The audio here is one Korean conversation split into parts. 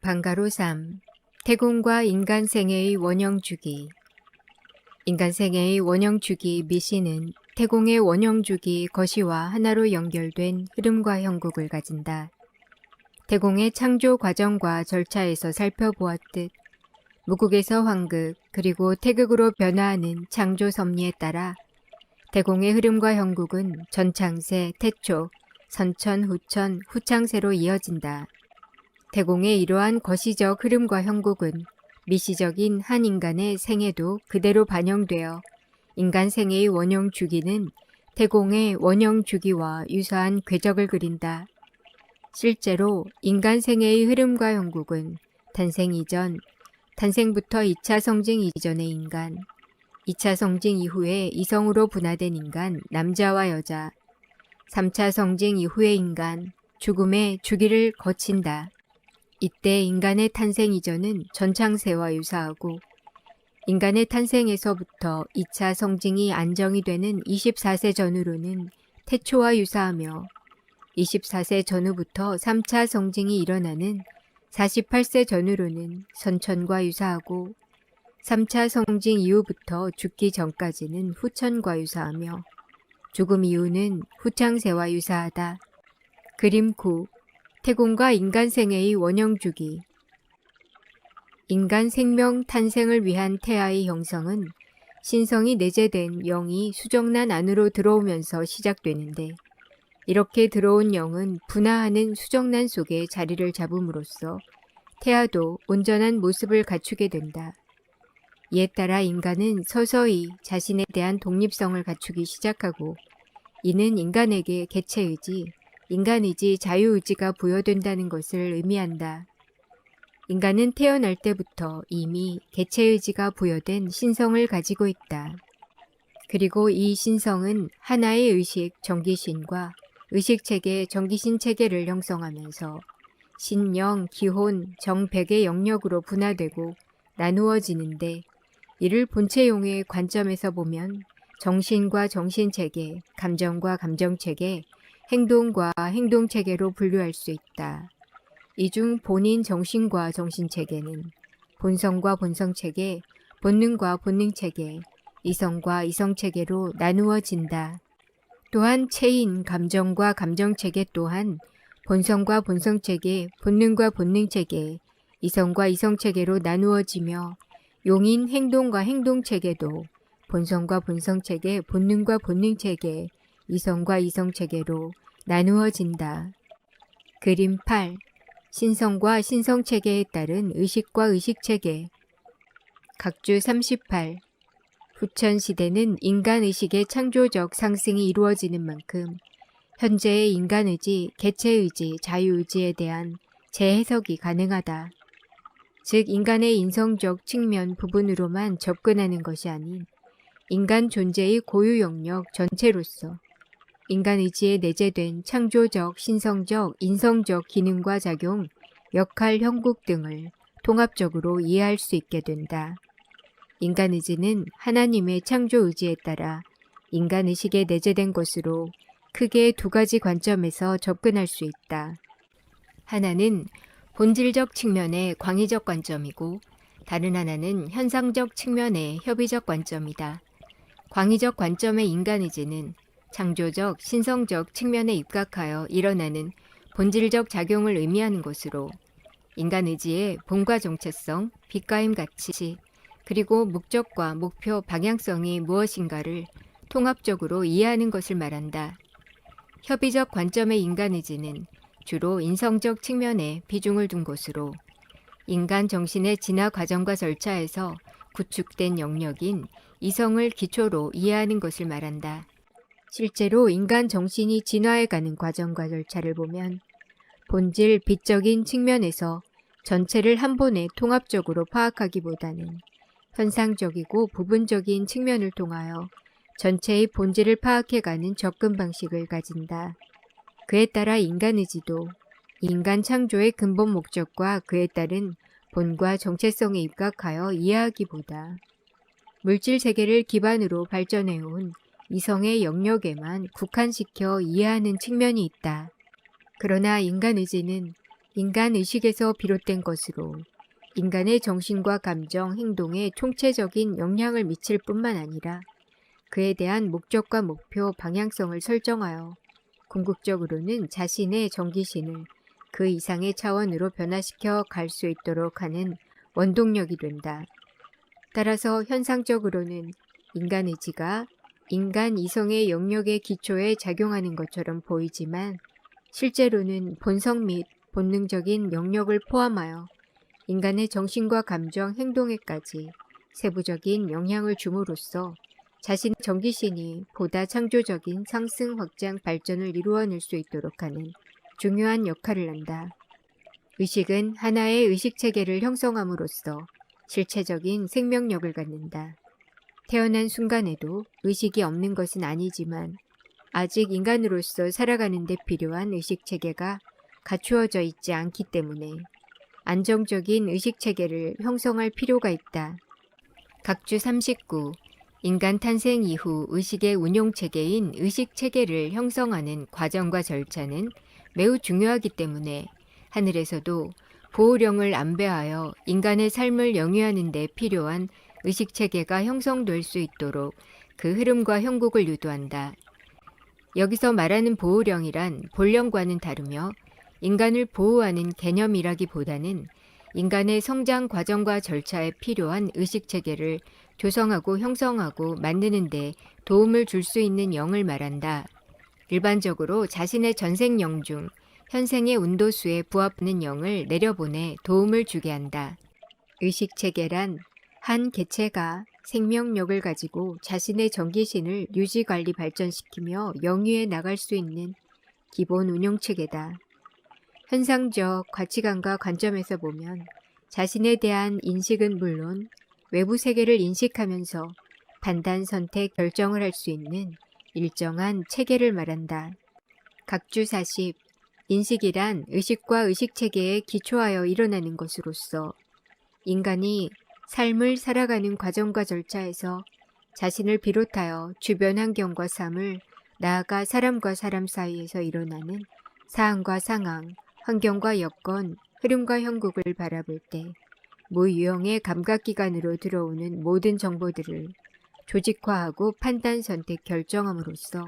방가로 3. 태공과 인간 생애의 원형 주기. 인간 생애의 원형 주기 미시는 태공의 원형 주기 거시와 하나로 연결된 흐름과 형국을 가진다. 태공의 창조 과정과 절차에서 살펴보았듯 무극에서 황극 그리고 태극으로 변화하는 창조 섭리에 따라 태공의 흐름과 형국은 전창세, 태초, 선천, 후천, 후창세로 이어진다. 태공의 이러한 거시적 흐름과 형국은 미시적인 한 인간의 생애도 그대로 반영되어 인간 생애의 원형 주기는 태공의 원형 주기와 유사한 궤적을 그린다. 실제로 인간 생애의 흐름과 형국은 탄생 이전, 탄생부터 2차 성징 이전의 인간, 2차 성징 이후에 이성으로 분화된 인간, 남자와 여자, 3차 성징 이후의 인간, 죽음의 주기를 거친다. 이때 인간의 탄생 이전은 전창세와 유사하고 인간의 탄생에서부터 2차 성징이 안정이 되는 24세 전후로는 태초와 유사하며 24세 전후부터 3차 성징이 일어나는 48세 전후로는 선천과 유사하고 3차 성징 이후부터 죽기 전까지는 후천과 유사하며 죽음 이후는 후창세와 유사하다. 그림 9. 태공과 인간 생애의 원형 주기. 인간 생명 탄생을 위한 태아의 형성은 신성이 내재된 영이 수정란 안으로 들어오면서 시작되는데 이렇게 들어온 영은 분화하는 수정란 속에 자리를 잡음으로써 태아도 온전한 모습을 갖추게 된다. 이에 따라 인간은 서서히 자신에 대한 독립성을 갖추기 시작하고 이는 인간에게 개체의지, 인간의지, 자유의지가 부여된다는 것을 의미한다. 인간은 태어날 때부터 이미 개체의지가 부여된 신성을 가지고 있다. 그리고 이 신성은 하나의 의식, 정기신과 의식체계, 정기신체계를 형성하면서 신영, 기혼, 정백의 영역으로 분화되고 나누어지는데 이를 본체용의 관점에서 보면 정신과 정신체계, 감정과 감정체계, 행동과 행동체계로 분류할 수 있다. 이 중 본인 정신과 정신체계는 본성과 본성체계, 본능과 본능체계, 이성과 이성체계로 나누어진다. 또한 체인, 감정과 감정체계 또한 본성과 본성체계, 본능과 본능체계, 이성과 이성체계로 나누어지며 용인 행동과 행동체계도 본성과 본성체계, 본능과 본능체계, 이성과 이성체계로 나누어진다. 그림 8. 신성과 신성체계에 따른 의식과 의식체계. 각주 38. 후천시대는 인간의식의 창조적 상승이 이루어지는 만큼 현재의 인간의지, 개체의지, 자유의지에 대한 재해석이 가능하다. 즉 인간의 인성적 측면 부분으로만 접근하는 것이 아닌 인간 존재의 고유 영역 전체로서 인간 의지에 내재된 창조적, 신성적, 인성적 기능과 작용, 역할, 형국 등을 통합적으로 이해할 수 있게 된다. 인간 의지는 하나님의 창조 의지에 따라 인간 의식에 내재된 것으로 크게 두 가지 관점에서 접근할 수 있다. 하나는 본질적 측면의 광의적 관점이고 다른 하나는 현상적 측면의 협의적 관점이다. 광의적 관점의 인간의지는 창조적, 신성적 측면에 입각하여 일어나는 본질적 작용을 의미하는 것으로 인간의지의 본과 정체성, 빛과 힘 가치, 그리고 목적과 목표, 방향성이 무엇인가를 통합적으로 이해하는 것을 말한다. 협의적 관점의 인간의지는 주로 인성적 측면에 비중을 둔 것으로 인간 정신의 진화 과정과 절차에서 구축된 영역인 이성을 기초로 이해하는 것을 말한다. 실제로 인간 정신이 진화해가는 과정과 절차를 보면 본질, 빛적인 측면에서 전체를 한 번에 통합적으로 파악하기보다는 현상적이고 부분적인 측면을 통하여 전체의 본질을 파악해가는 접근 방식을 가진다. 그에 따라 인간의지도 인간 창조의 근본 목적과 그에 따른 본과 정체성에 입각하여 이해하기보다 물질 세계를 기반으로 발전해온 이성의 영역에만 국한시켜 이해하는 측면이 있다. 그러나 인간의지는 인간 의식에서 비롯된 것으로 인간의 정신과 감정, 행동에 총체적인 영향을 미칠 뿐만 아니라 그에 대한 목적과 목표, 방향성을 설정하여 궁극적으로는 자신의 정기신을 그 이상의 차원으로 변화시켜 갈 수 있도록 하는 원동력이 된다. 따라서 현상적으로는 인간 의지가 인간 이성의 영역의 기초에 작용하는 것처럼 보이지만 실제로는 본성 및 본능적인 영역을 포함하여 인간의 정신과 감정, 행동에까지 세부적인 영향을 줌으로써 자신의 정기신이 보다 창조적인 상승, 확장, 발전을 이루어낼 수 있도록 하는 중요한 역할을 한다. 의식은 하나의 의식체계를 형성함으로써 실체적인 생명력을 갖는다. 태어난 순간에도 의식이 없는 것은 아니지만 아직 인간으로서 살아가는 데 필요한 의식체계가 갖추어져 있지 않기 때문에 안정적인 의식체계를 형성할 필요가 있다. 각주 39. 인간 탄생 이후 의식의 운용체계인 의식체계를 형성하는 과정과 절차는 매우 중요하기 때문에 하늘에서도 보호령을 안배하여 인간의 삶을 영위하는 데 필요한 의식체계가 형성될 수 있도록 그 흐름과 형국을 유도한다. 여기서 말하는 보호령이란 본령과는 다르며 인간을 보호하는 개념이라기보다는 인간의 성장 과정과 절차에 필요한 의식체계를 조성하고 형성하고 만드는 데 도움을 줄 수 있는 영을 말한다. 일반적으로 자신의 전생영 중 현생의 운도수에 부합하는 영을 내려보내 도움을 주게 한다. 의식체계란 한 개체가 생명력을 가지고 자신의 정기신을 유지관리 발전시키며 영위해 나갈 수 있는 기본 운용체계다. 현상적 가치관과 관점에서 보면 자신에 대한 인식은 물론 외부 세계를 인식하면서 판단, 선택, 결정을 할 수 있는 일정한 체계를 말한다. 각주 40. 인식이란 의식과 의식체계에 기초하여 일어나는 것으로서 인간이 삶을 살아가는 과정과 절차에서 자신을 비롯하여 주변 환경과 삶을 나아가 사람과 사람 사이에서 일어나는 사항과 상황, 환경과 여건, 흐름과 형국을 바라볼 때 무유형의 감각기관으로 들어오는 모든 정보들을 조직화하고 판단, 선택, 결정함으로써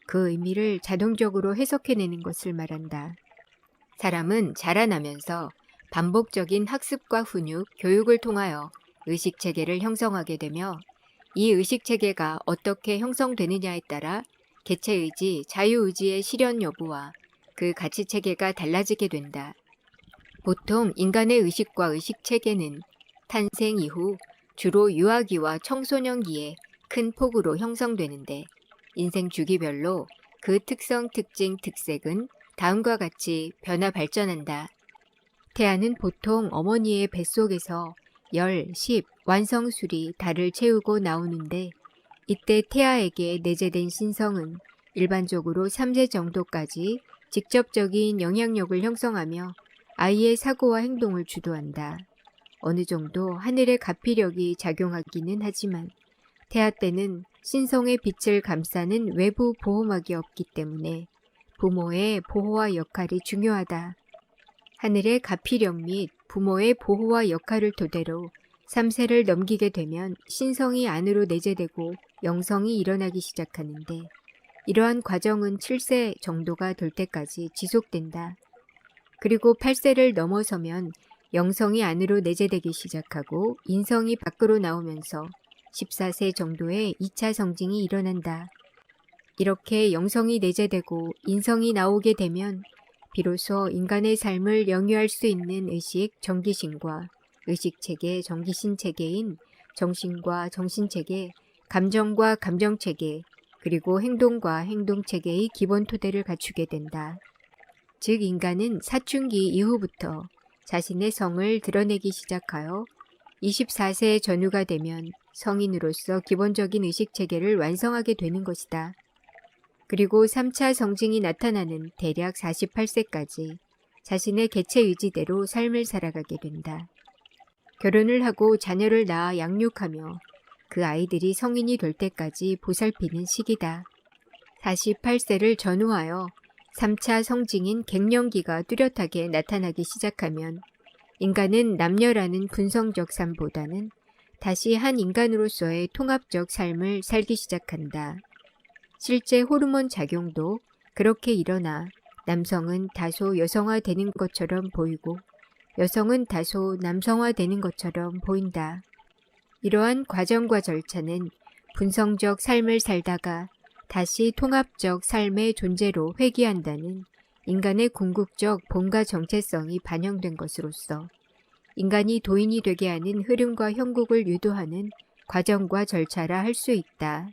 그 의미를 자동적으로 해석해내는 것을 말한다. 사람은 자라나면서 반복적인 학습과 훈육, 교육을 통하여 의식체계를 형성하게 되며 이 의식체계가 어떻게 형성되느냐에 따라 개체의지, 자유의지의 실현 여부와 그 가치체계가 달라지게 된다. 보통 인간의 의식과 의식체계는 탄생 이후 주로 유아기와 청소년기에 큰 폭으로 형성되는데 인생 주기별로 그 특성, 특징, 특색은 다음과 같이 변화 발전한다. 태아는 보통 어머니의 뱃속에서 10, 10 완성술이 달을 채우고 나오는데 이때 태아에게 내재된 신성은 일반적으로 3세 정도까지 직접적인 영향력을 형성하며 아이의 사고와 행동을 주도한다. 어느 정도 하늘의 가피력이 작용하기는 하지만 태아 때는 신성의 빛을 감싸는 외부 보호막이 없기 때문에 부모의 보호와 역할이 중요하다. 하늘의 가피력 및 부모의 보호와 역할을 토대로 3세를 넘기게 되면 신성이 안으로 내재되고 영성이 일어나기 시작하는데 이러한 과정은 7세 정도가 될 때까지 지속된다. 그리고 8세를 넘어서면 영성이 안으로 내재되기 시작하고 인성이 밖으로 나오면서 14세 정도의 2차 성징이 일어난다. 이렇게 영성이 내재되고 인성이 나오게 되면 비로소 인간의 삶을 영위할 수 있는 의식, 정기신과 의식체계, 정기신체계인 정신과 정신체계, 감정과 감정체계, 그리고 행동과 행동체계의 기본 토대를 갖추게 된다. 즉 인간은 사춘기 이후부터 자신의 성을 드러내기 시작하여 24세 전후가 되면 성인으로서 기본적인 의식체계를 완성하게 되는 것이다. 그리고 3차 성징이 나타나는 대략 48세까지 자신의 개체 의지대로 삶을 살아가게 된다. 결혼을 하고 자녀를 낳아 양육하며 그 아이들이 성인이 될 때까지 보살피는 시기다. 48세를 전후하여 3차 성징인 갱년기가 뚜렷하게 나타나기 시작하면 인간은 남녀라는 분성적 삶보다는 다시 한 인간으로서의 통합적 삶을 살기 시작한다. 실제 호르몬 작용도 그렇게 일어나 남성은 다소 여성화되는 것처럼 보이고 여성은 다소 남성화되는 것처럼 보인다. 이러한 과정과 절차는 분성적 삶을 살다가 다시 통합적 삶의 존재로 회귀한다는 인간의 궁극적 본가 정체성이 반영된 것으로서 인간이 도인이 되게 하는 흐름과 형국을 유도하는 과정과 절차라 할 수 있다.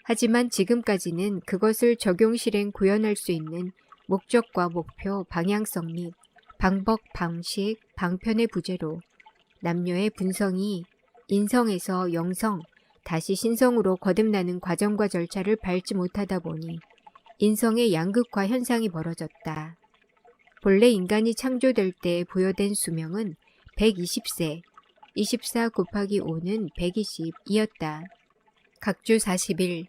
하지만 지금까지는 그것을 적용 실행 구현할 수 있는 목적과 목표, 방향성 및 방법, 방식, 방편의 부재로 남녀의 분성이 인성에서 영성, 다시 신성으로 거듭나는 과정과 절차를 밟지 못하다 보니 인성의 양극화 현상이 벌어졌다. 본래 인간이 창조될 때 부여된 수명은 120세, 24 곱하기 5는 120이었다. 각주 40일.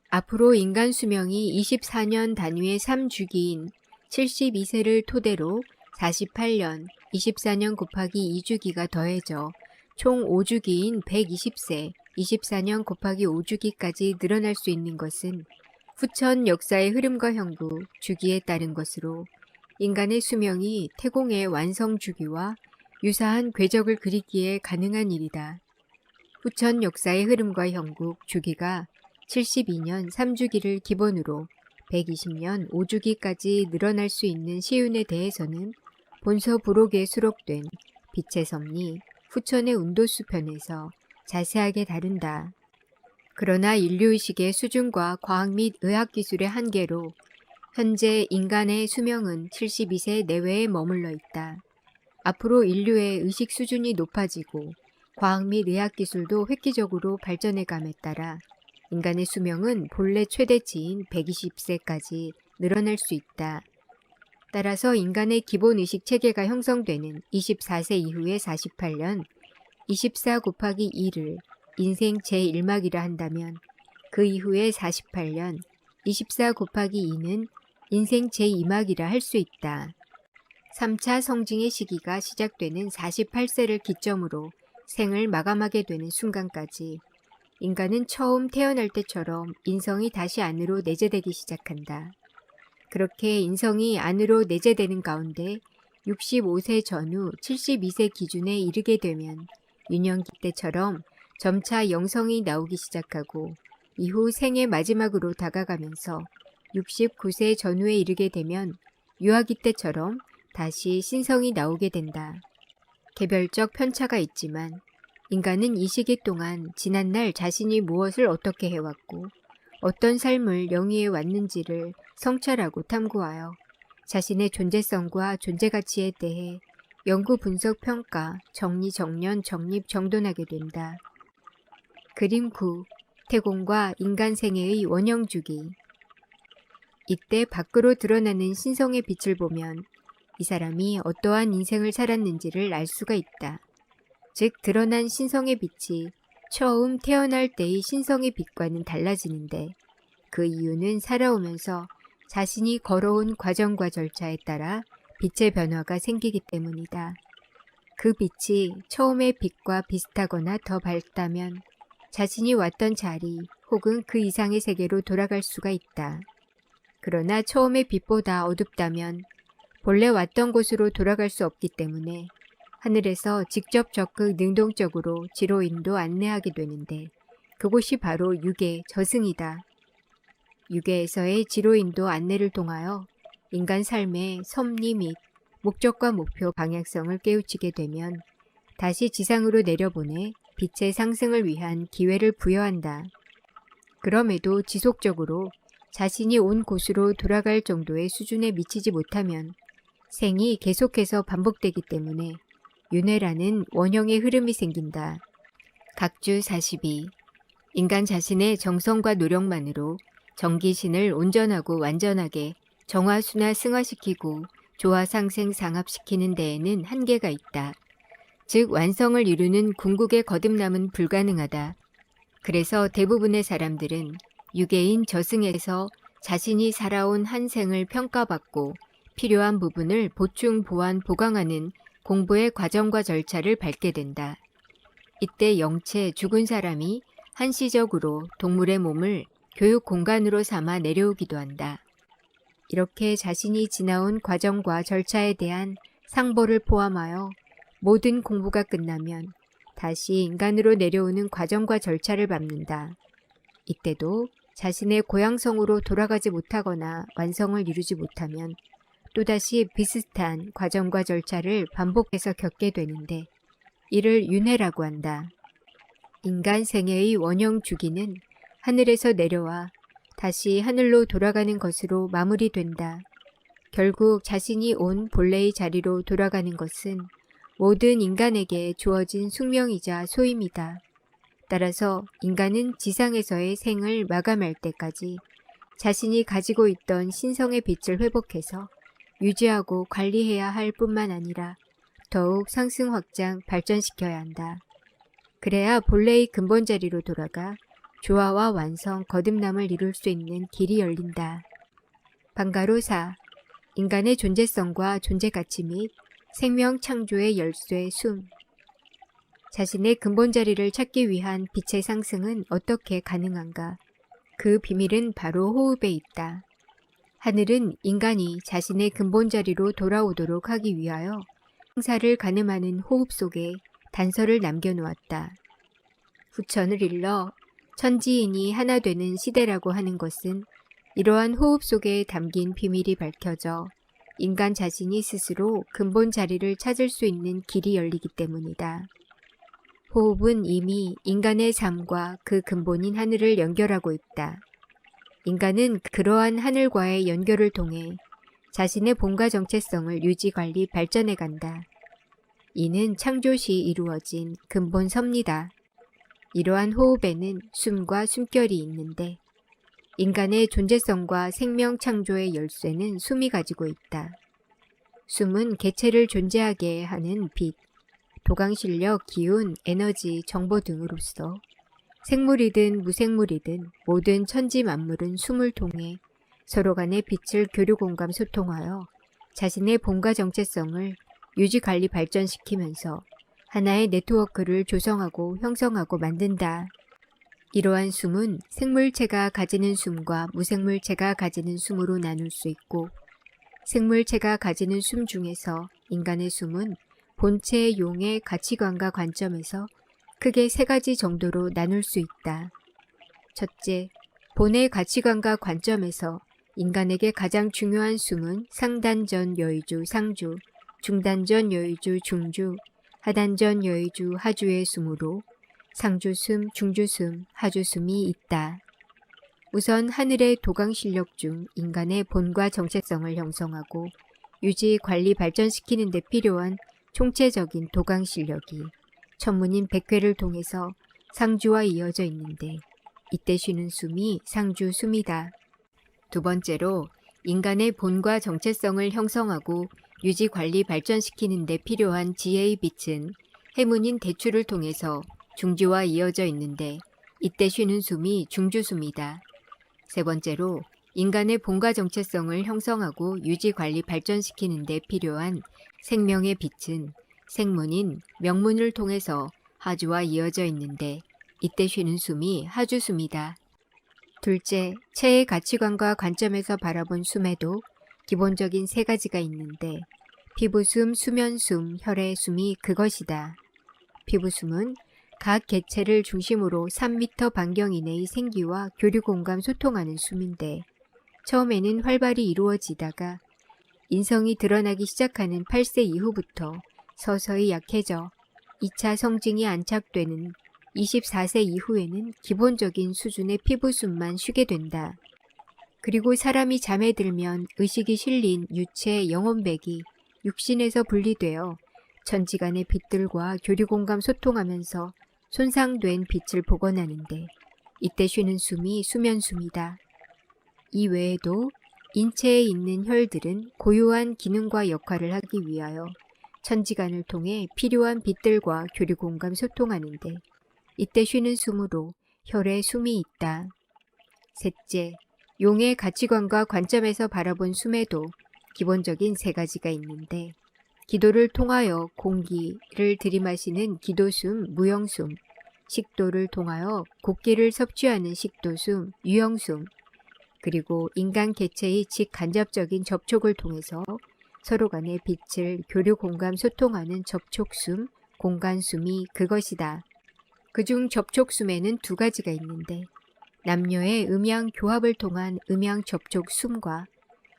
앞으로 인간 수명이 24년 단위의 3주기인 72세를 토대로 48년, 24년 곱하기 2주기가 더해져 총 5주기인 120세, 24년 곱하기 5주기까지 늘어날 수 있는 것은 후천 역사의 흐름과 형국, 주기에 따른 것으로 인간의 수명이 태공의 완성 주기와 유사한 궤적을 그리기에 가능한 일이다. 후천 역사의 흐름과 형국, 주기가 72년 3주기를 기본으로 120년 5주기까지 늘어날 수 있는 시윤에 대해서는 본서 부록에 수록된 빛의 섭리, 후천의 운도수 편에서 자세하게 다룬다. 그러나 인류의식의 수준과 과학 및 의학기술의 한계로 현재 인간의 수명은 72세 내외에 머물러 있다. 앞으로 인류의 의식 수준이 높아지고 과학 및 의학기술도 획기적으로 발전해감에 따라 인간의 수명은 본래 최대치인 120세까지 늘어날 수 있다. 따라서 인간의 기본 의식 체계가 형성되는 24세 이후의 48년, 24 곱하기 2를 인생 제1막이라 한다면 그 이후의 48년, 24 곱하기 2는 인생 제2막이라 할 수 있다. 3차 성징의 시기가 시작되는 48세를 기점으로 생을 마감하게 되는 순간까지 인간은 처음 태어날 때처럼 인성이 다시 안으로 내재되기 시작한다. 그렇게 인성이 안으로 내재되는 가운데 65세 전후 72세 기준에 이르게 되면 유년기 때처럼 점차 영성이 나오기 시작하고 이후 생의 마지막으로 다가가면서 69세 전후에 이르게 되면 유아기 때처럼 다시 신성이 나오게 된다. 개별적 편차가 있지만 인간은 이 시기 동안 지난날 자신이 무엇을 어떻게 해왔고 어떤 삶을 영위해 왔는지를 성찰하고 탐구하여 자신의 존재성과 존재가치에 대해 연구 분석 평가, 정리 정련 정립 정돈하게 된다. 그림 9. 태공과 인간 생애의 원형 주기. 이때 밖으로 드러나는 신성의 빛을 보면 이 사람이 어떠한 인생을 살았는지를 알 수가 있다. 즉 드러난 신성의 빛이 처음 태어날 때의 신성의 빛과는 달라지는데 그 이유는 살아오면서 자신이 걸어온 과정과 절차에 따라 빛의 변화가 생기기 때문이다. 그 빛이 처음의 빛과 비슷하거나 더 밝다면 자신이 왔던 자리 혹은 그 이상의 세계로 돌아갈 수가 있다. 그러나 처음의 빛보다 어둡다면 본래 왔던 곳으로 돌아갈 수 없기 때문에 하늘에서 직접 적극 능동적으로 지로인도 안내하게 되는데 그곳이 바로 유계, 저승이다. 유계에서의 지로인도 안내를 통하여 인간 삶의 섭리 및 목적과 목표 방향성을 깨우치게 되면 다시 지상으로 내려보내 빛의 상승을 위한 기회를 부여한다. 그럼에도 지속적으로 자신이 온 곳으로 돌아갈 정도의 수준에 미치지 못하면 생이 계속해서 반복되기 때문에 윤회라는 원형의 흐름이 생긴다. 각주 42. 인간 자신의 정성과 노력만으로 정기신을 온전하고 완전하게 정화순화 승화시키고 조화상생 상합시키는 데에는 한계가 있다. 즉 완성을 이루는 궁극의 거듭남은 불가능하다. 그래서 대부분의 사람들은 유계인 저승에서 자신이 살아온 한 생을 평가받고 필요한 부분을 보충, 보완, 보강하는 공부의 과정과 절차를 밟게 된다. 이때 영체 죽은 사람이 한시적으로 동물의 몸을 교육 공간으로 삼아 내려오기도 한다. 이렇게 자신이 지나온 과정과 절차에 대한 상보를 포함하여 모든 공부가 끝나면 다시 인간으로 내려오는 과정과 절차를 밟는다. 이때도 자신의 고향성으로 돌아가지 못하거나 완성을 이루지 못하면 또다시 비슷한 과정과 절차를 반복해서 겪게 되는데 이를 윤회라고 한다. 인간 생애의 원형 주기는 하늘에서 내려와 다시 하늘로 돌아가는 것으로 마무리된다. 결국 자신이 온 본래의 자리로 돌아가는 것은 모든 인간에게 주어진 숙명이자 소임이다. 따라서 인간은 지상에서의 생을 마감할 때까지 자신이 가지고 있던 신성의 빛을 회복해서 유지하고 관리해야 할 뿐만 아니라 더욱 상승 확장 발전시켜야 한다. 그래야 본래의 근본 자리로 돌아가 조화와 완성, 거듭남을 이룰 수 있는 길이 열린다. 방가로 4. 인간의 존재성과 존재 가치 및 생명 창조의 열쇠 숨. 자신의 근본 자리를 찾기 위한 빛의 상승은 어떻게 가능한가? 그 비밀은 바로 호흡에 있다. 하늘은 인간이 자신의 근본 자리로 돌아오도록 하기 위하여 생사를 가늠하는 호흡 속에 단서를 남겨놓았다. 후천을 일러 천지인이 하나 되는 시대라고 하는 것은 이러한 호흡 속에 담긴 비밀이 밝혀져 인간 자신이 스스로 근본 자리를 찾을 수 있는 길이 열리기 때문이다. 호흡은 이미 인간의 삶과 그 근본인 하늘을 연결하고 있다. 인간은 그러한 하늘과의 연결을 통해 자신의 본과 정체성을 유지, 관리, 발전해 간다. 이는 창조시 이루어진 근본 섭니다. 이러한 호흡에는 숨과 숨결이 있는데 인간의 존재성과 생명 창조의 열쇠는 숨이 가지고 있다. 숨은 개체를 존재하게 하는 빛, 도강실력, 기운, 에너지, 정보 등으로서 생물이든 무생물이든 모든 천지 만물은 숨을 통해 서로 간의 빛을 교류 공감 소통하여 자신의 본과 정체성을 유지 관리 발전시키면서 하나의 네트워크를 조성하고 형성하고 만든다. 이러한 숨은 생물체가 가지는 숨과 무생물체가 가지는 숨으로 나눌 수 있고 생물체가 가지는 숨 중에서 인간의 숨은 본체의 용의 가치관과 관점에서 크게 세 가지 정도로 나눌 수 있다. 첫째, 본의 가치관과 관점에서 인간에게 가장 중요한 숨은 상단전 여의주 상주, 중단전 여의주 중주, 하단전 여의주 하주의 숨으로 상주숨, 중주숨, 하주숨이 있다. 우선 하늘의 도강실력 중 인간의 본과 정체성을 형성하고 유지, 관리, 발전시키는 데 필요한 총체적인 도강실력이 천문인 백회를 통해서 상주와 이어져 있는데 이때 쉬는 숨이 상주숨이다. 두 번째로 인간의 본과 정체성을 형성하고 유지, 관리, 발전시키는 데 필요한 지혜의 빛은 해문인 대추를 통해서 중주와 이어져 있는데 이때 쉬는 숨이 중주숨이다. 세 번째로 인간의 본과 정체성을 형성하고 유지, 관리, 발전시키는 데 필요한 생명의 빛은 생문인 명문을 통해서 하주와 이어져 있는데 이때 쉬는 숨이 하주숨이다. 둘째, 체의 가치관과 관점에서 바라본 숨에도 기본적인 세 가지가 있는데 피부숨, 수면숨, 혈액숨이 그것이다. 피부숨은 각 개체를 중심으로 3m 반경 이내의 생기와 교류 공감 소통하는 숨인데 처음에는 활발히 이루어지다가 인성이 드러나기 시작하는 8세 이후부터 서서히 약해져 2차 성징이 안착되는 24세 이후에는 기본적인 수준의 피부숨만 쉬게 된다. 그리고 사람이 잠에 들면 의식이 실린 유체 영혼백이 육신에서 분리되어 천지간의 빛들과 교류공감 소통하면서 손상된 빛을 복원하는데 이때 쉬는 숨이 수면숨이다. 이 외에도 인체에 있는 혈들은 고유한 기능과 역할을 하기 위하여 천지간을 통해 필요한 빛들과 교류공감 소통하는데 이때 쉬는 숨으로 혈에 숨이 있다. 셋째, 용의 가치관과 관점에서 바라본 숨에도 기본적인 세 가지가 있는데, 기도를 통하여 공기를 들이마시는 기도숨, 무형숨, 식도를 통하여 곡기를 섭취하는 식도숨, 유형숨, 그리고 인간 개체의 직간접적인 접촉을 통해서 서로 간의 빛을 교류 공감 소통하는 접촉숨, 공간숨이 그것이다. 그중 접촉숨에는 두 가지가 있는데, 남녀의 음양 교합을 통한 음양 접촉숨과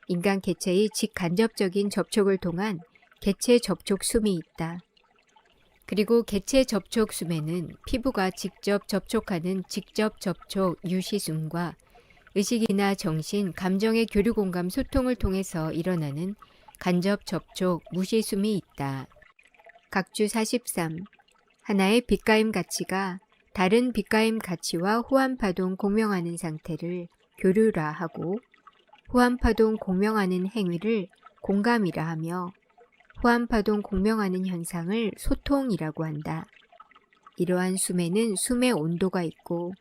인간 개체의 직간접적인 접촉을 통한 개체 접촉숨이 있다. 그리고 개체 접촉숨에는 피부가 직접 접촉하는 직접 접촉 유시숨과 의식이나 정신, 감정의 교류 공감 소통을 통해서 일어나는 간접 접촉 무시숨이 있다. 각주 43. 하나의 빛가임 가치가 다른 빛가임 가치와 호환파동 공명하는 상태를 교류라 하고, 호환파동 공명하는 행위를 공감이라 하며, 호환파동 공명하는 현상을 소통이라고 한다. 이러한 숨에는 숨의 온도가 있고,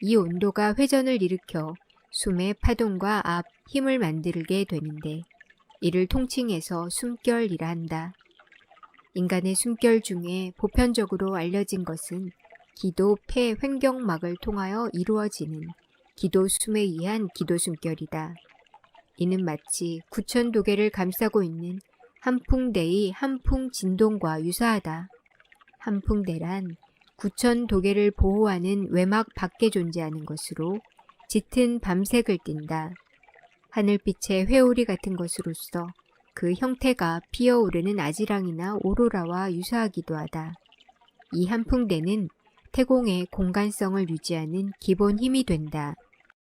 이 온도가 회전을 일으켜 숨의 파동과 앞, 힘을 만들게 되는데, 이를 통칭해서 숨결이라 한다. 인간의 숨결 중에 보편적으로 알려진 것은 기도, 폐, 횡격막을 통하여 이루어지는 기도숨에 의한 기도숨결이다. 이는 마치 구천도계를 감싸고 있는 한풍대의 한풍진동과 유사하다. 한풍대란 구천도계를 보호하는 외막 밖에 존재하는 것으로 짙은 밤색을 띈다. 하늘빛의 회오리 같은 것으로서 그 형태가 피어오르는 아지랑이나 오로라와 유사하기도 하다. 이 한풍대는 태공의 공간성을 유지하는 기본 힘이 된다.